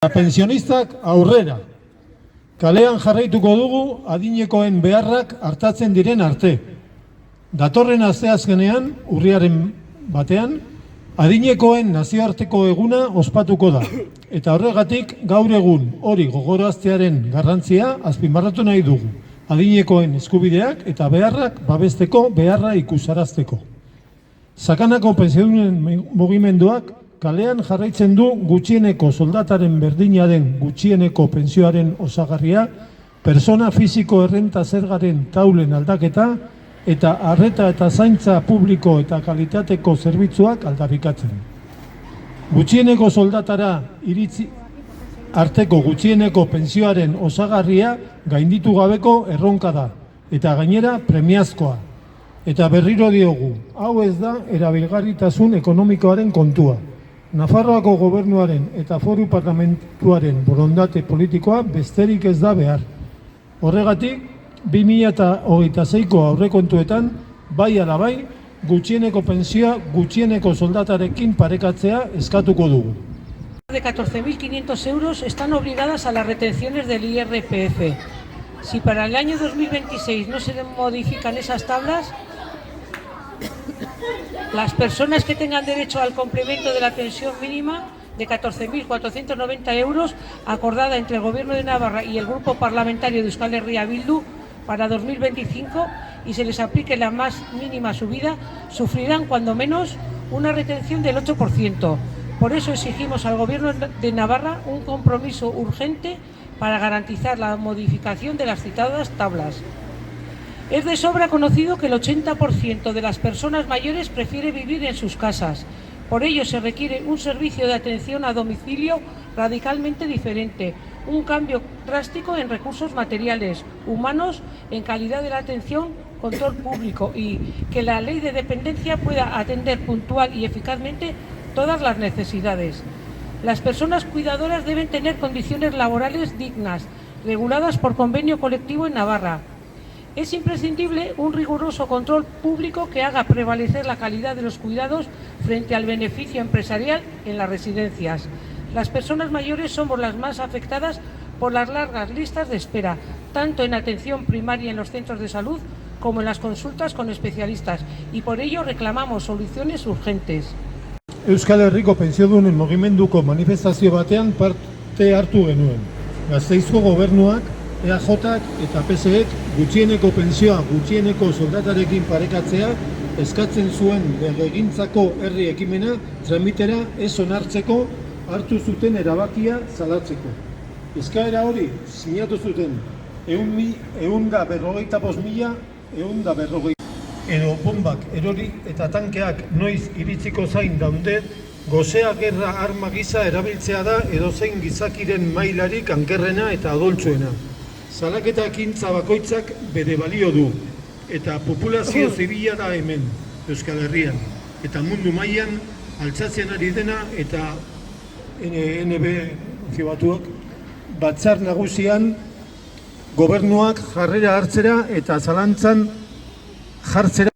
Pensionistak aurrera. Kalean jarraituko dugu adinekoen beharrak artatzen diren arte. Datorren asteazkenean, urriaren batean, adinekoen nazioarteko eguna ospatuko da. Eta horregatik gaur egun hori gogoraztearen garrantzia azpimarratu nahi dugu. Adinekoen eskubideak eta beharrak babesteko beharra ikusarazteko. Sakanako pensiodunen mugimenduak kalean jarraitzen du gutxieneko soldataren berdina den gutxieneko pentsioaren osagarria, persona fisiko errenta zergaren taulen aldaketa eta arreta eta zaintza publiko eta kalitateko zerbitzuak aldarrikatzen. Gutxieneko soldatara iritzi arteko gutxieneko pentsioaren osagarria gainditu gabeko erronka da eta gainera premiazkoa. Eta berriro diogu, hau ez da erabilgarritasun ekonomikoaren kontua. Nafarroako gobernuaren eta foru parlamentuaren borondate politikoa besterik ez da behar. Horregatik, 2026ko aurrekontuetan, bai ala bai, gutxieneko pentsioa gutxieneko soldatarekin parekatzea eskatuko dugu. De 14.500 euros están obligadas a las retenciones del IRPF. Si para el año 2026 no se modifican esas tablas, las personas que tengan derecho al complemento de la pensión mínima de 14.490 euros acordada entre el Gobierno de Navarra y el Grupo Parlamentario de Euskal Herria Bildu para 2025 y se les aplique la más mínima subida, sufrirán cuando menos una retención del 8%. Por eso exigimos al Gobierno de Navarra un compromiso urgente para garantizar la modificación de las citadas tablas. Es de sobra conocido que el 80% de las personas mayores prefiere vivir en sus casas. Por ello se requiere un servicio de atención a domicilio radicalmente diferente, un cambio drástico en recursos materiales, humanos, en calidad de la atención, control público y que la ley de dependencia pueda atender puntual y eficazmente todas las necesidades. Las personas cuidadoras deben tener condiciones laborales dignas, reguladas por convenio colectivo en Navarra. Es imprescindible un riguroso control público que haga prevalecer la calidad de los cuidados frente al beneficio empresarial en las residencias. Las personas mayores somos las más afectadas por las largas listas de espera, tanto en atención primaria en los centros de salud como en las consultas con especialistas, y por ello reclamamos soluciones urgentes. Euskal Herriko pentsiodunen mugimenduko manifestazio batean parte hartu genuen. Gasteizko gobernuak, EAJak eta PSEek gutxieneko pentsioa gutxieneko soldatarekin parekatzea eskatzen zuen legegintzako herri ekimena tramitera ez onartzeko hartu zuten erabakia salatzeko. Eskaera hori sinatu zuten 155.000 edo bombak erori eta tankeak noiz iritziko zain daude, gozea gerra arma gisa erabiltzea da edozein gizakiren mailarik ankerrena eta adoltsuena. Salaketa ekintza bakoitzak bere balio du, eta populazio zibila da hemen, Euskal Herrian, eta mundu mailan altxatzen ari dena eta NB Batuak batzar nagusian gobernuak jarrera hartzera eta zalantzan jartzera